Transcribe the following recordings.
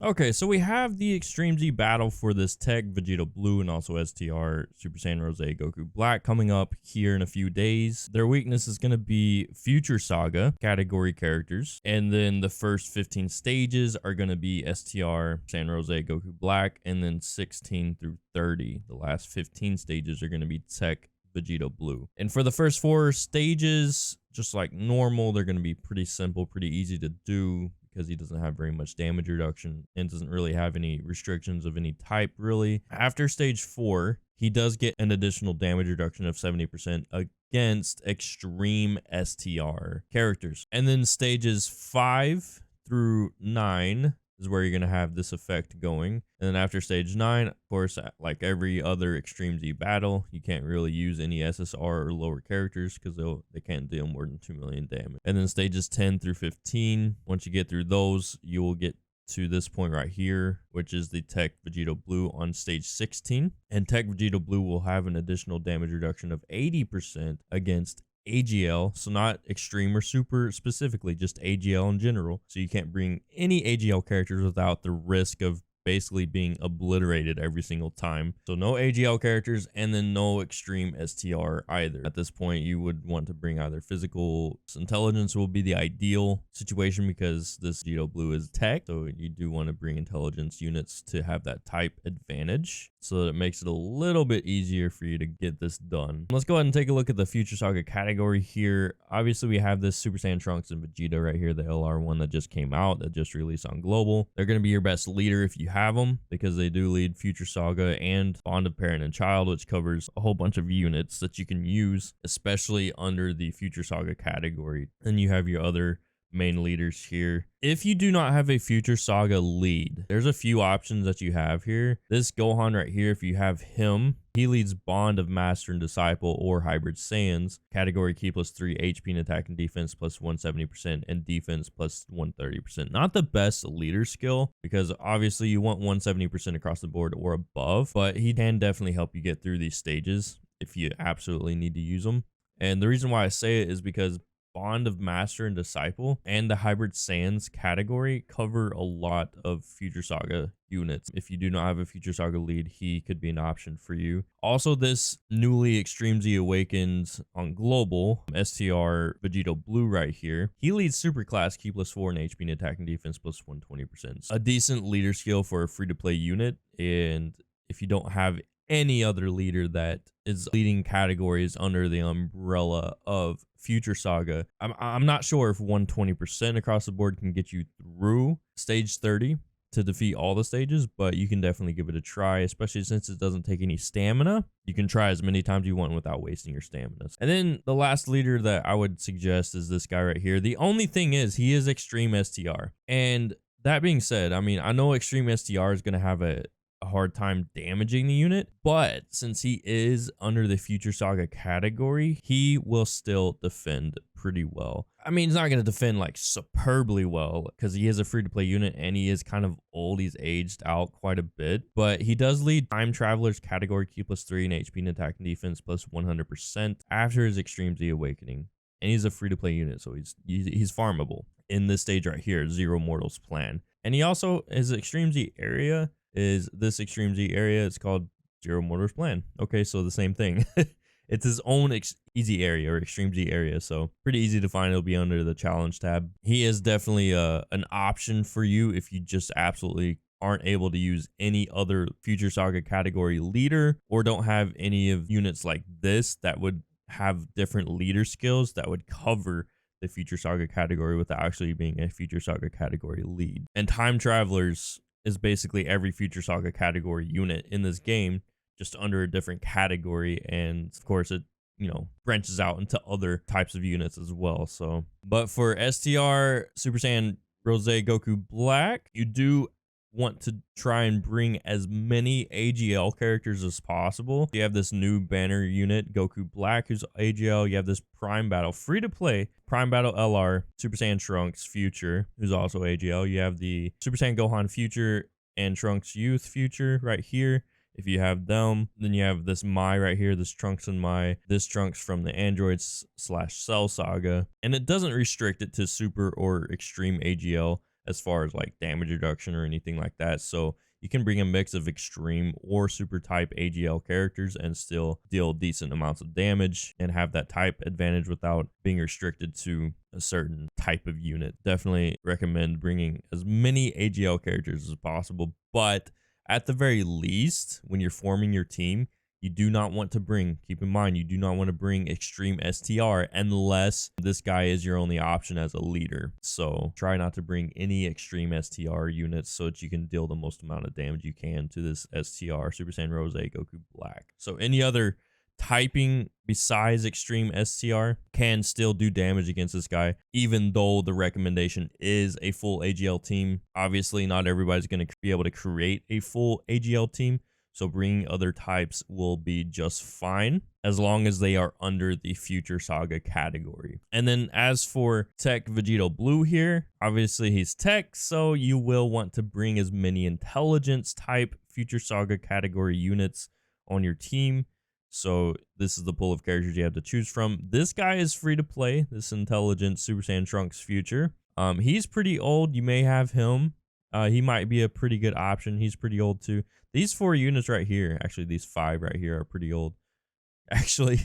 Okay, so we have the Extreme Z battle for this Tech Vegeta Blue and also STR Super Saiyan Rose Goku Black coming up here in a few days. Their weakness is going to be Future Saga category characters, and then the first 15 stages are going to be STR Saiyan Rose Goku Black, and then 16 through 30, the last 15 stages are going to be Tech Vegeta Blue. And for the first 4 stages, just like normal, they're going to be pretty simple, pretty easy to do, because he doesn't have very much damage reduction and doesn't really have any restrictions of any type really. After stage 4, he does get an additional damage reduction of 70% against extreme STR characters. And then stages 5 through 9 is where you're going to have this effect going. And then after stage 9, of course, like every other Extreme Z battle, you can't really use any SSR or lower characters because they can't deal more than 2 million damage. And then stages 10 through 15, once you get through those, you will get to this point right here, which is the Tech Vegito Blue on stage 16. And Tech Vegito Blue will have an additional damage reduction of 80% against AGL, so not extreme or super specifically, just AGL in general. So you can't bring any AGL characters without the risk of basically being obliterated every single time. So no AGL characters, and then no extreme STR either. At this point, you would want to bring either physical intelligence will be the ideal situation, because this Vegito Blue is tech, so you do want to bring intelligence units to have that type advantage, so that it makes it a little bit easier for you to get this done. Let's go ahead and take a look at the Future Saga category here. Obviously, we have this Super Saiyan Trunks and Vegeta right here, the LR one that just came out, that just released on Global. They're going to be your best leader if you have them, because they do lead Future Saga and Bond of Parent and Child, which covers a whole bunch of units that you can use, especially under the Future Saga category. And you have your other main leaders here. If you do not have a Future Saga lead, there's a few options that you have here. This Gohan right here, if you have him, he leads Bond of Master and Disciple or Hybrid Saiyans. Category key +3, HP and attack and defense +170%, and defense +130%. Not the best leader skill, because obviously you want 170% across the board or above, but he can definitely help you get through these stages if you absolutely need to use them. And the reason why I say it is because Bond of Master and Disciple and the Hybrid Saiyans category cover a lot of Future Saga units. If you do not have a Future Saga lead, he could be an option for you. Also, this newly Extreme Z Awakened on Global, STR Vegito Blue right here, he leads Super Class Key +4 and HP and attack and defense +120%. A decent leader skill for a free-to-play unit, and if you don't have any other leader that is leading categories under the umbrella of Future Saga, I'm not sure if 120% across the board can get you through stage 30 to defeat all the stages, but you can definitely give it a try, especially since it doesn't take any stamina. You can try as many times you want without wasting your stamina. And then the last leader that I would suggest is this guy right here. The only thing is, he is Extreme STR. And that being said, I mean, I know Extreme STR is going to have a hard time damaging the unit, but since he is under the Future Saga category, he will still defend pretty well. I mean, he's not going to defend like superbly well, because he is a free-to-play unit and he is kind of old. He's aged out quite a bit, but he does lead Time Travelers category key +3 and HP and attack and defense +100% after his Extreme Z Awakening. And he's a free-to-play unit, so he's farmable in this stage right here, Zero Mortals Plan. And he also, his Extreme Z area is this Extreme Z area. It's called Zero Mortals Plan. Okay, so the same thing. It's his own easy area or Extreme Z area, so pretty easy to find. It'll be under the challenge tab. He is definitely an option for you if you just absolutely aren't able to use any other Future Saga category leader, or don't have any of units like this that would have different leader skills that would cover the Future Saga category without actually being a Future Saga category lead. And Time Travelers is basically every Future Saga category unit in this game, just under a different category, and of course it, you know, branches out into other types of units as well. So, but for STR Super Saiyan Rose Goku Black, you do want to try and bring as many AGL characters as possible. You have this new banner unit, Goku Black, who's AGL. You have this Prime Battle, free to play, Prime Battle LR, Super Saiyan Trunks Future, who's also AGL. You have the Super Saiyan Gohan Future and Trunks Youth Future right here. If you have them, then you have this Mai right here, this Trunks and Mai, this Trunks from the Androids / Cell Saga. And it doesn't restrict it to Super or Extreme AGL, as far as like damage reduction or anything like that. So you can bring a mix of extreme or super type AGL characters and still deal decent amounts of damage and have that type advantage without being restricted to a certain type of unit. Definitely recommend bringing as many AGL characters as possible, but at the very least, when you're forming your team, you do not want to bring, keep in mind, you do not want to bring extreme STR unless this guy is your only option as a leader. So try not to bring any extreme STR units so that you can deal the most amount of damage you can to this STR, Super Saiyan Rose, Goku Black. So any other typing besides extreme STR can still do damage against this guy, even though the recommendation is a full AGL team. Obviously, not everybody's going to be able to create a full AGL team. So bringing other types will be just fine as long as they are under the Future Saga category. And then as for Tech Vegito Blue here, obviously he's Tech, so you will want to bring as many intelligence type Future Saga category units on your team. So this is the pool of characters you have to choose from. This guy is free to play, this intelligent Super Saiyan Trunks Future. He's pretty old. You may have him. He might be a pretty good option. He's pretty old too. These 4 units right here, actually these 5 right here are pretty old. Actually,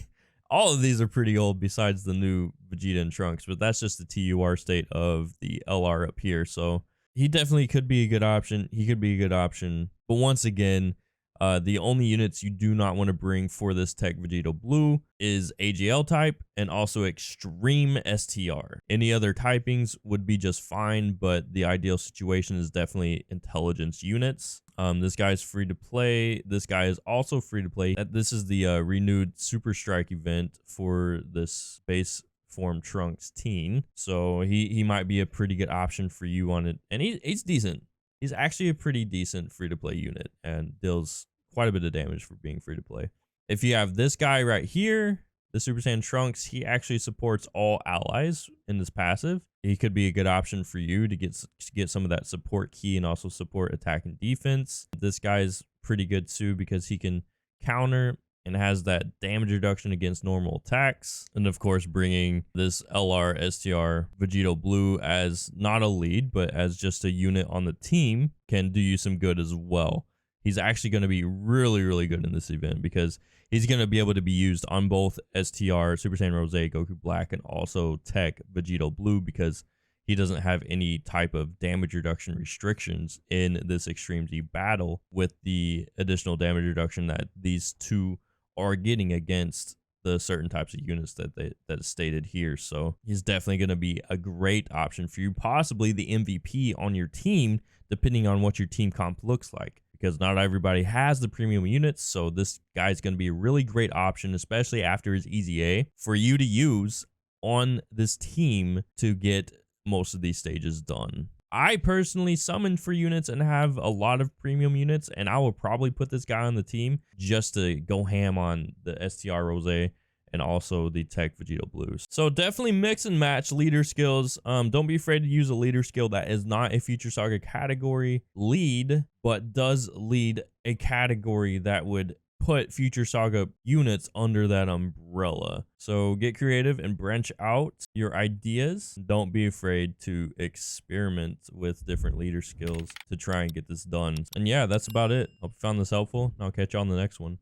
all of these are pretty old besides the new Vegeta and Trunks, but that's just the TUR state of the LR up here. So he definitely could be a good option. He could be a good option. But once again, the only units you do not want to bring for this Tech Vegito Blue is AGL type and also extreme STR. Any other typings would be just fine, but the ideal situation is definitely intelligence units. This guy's free to play. This guy is also free to play. This is the renewed Super Strike event for this base form Trunks teen. So he might be a pretty good option for you on it. And he's decent. He's actually a pretty decent free to play unit and deals quite a bit of damage for being free to play. If you have this guy right here, the Super Saiyan Trunks, he actually supports all allies in this passive. He could be a good option for you to get some of that support key and also support attack and defense. This guy's pretty good too because he can counter and has that damage reduction against normal attacks. And of course, bringing this LR STR Vegito Blue as not a lead, but as just a unit on the team can do you some good as well. He's actually going to be really, really good in this event because he's going to be able to be used on both STR, Super Saiyan Rose, Goku Black, and also Tech Vegito Blue because he doesn't have any type of damage reduction restrictions in this Extreme Z battle with the additional damage reduction that these two are getting against the certain types of units that is stated here. So he's definitely going to be a great option for you, possibly the MVP on your team, depending on what your team comp looks like. Because not everybody has the premium units, so this guy's going to be a really great option, especially after his EZA, for you to use on this team to get most of these stages done. I personally summon for units and have a lot of premium units, and I will probably put this guy on the team just to go ham on the STR Rose and also the Tech Vegito Blues. So definitely mix and match leader skills. Don't be afraid to use a leader skill that is not a Future Saga category lead, but does lead a category that would put Future Saga units under that umbrella. So get creative and branch out your ideas. Don't be afraid to experiment with different leader skills to try and get this done. And yeah, that's about it. Hope you found this helpful. I'll catch you on the next one.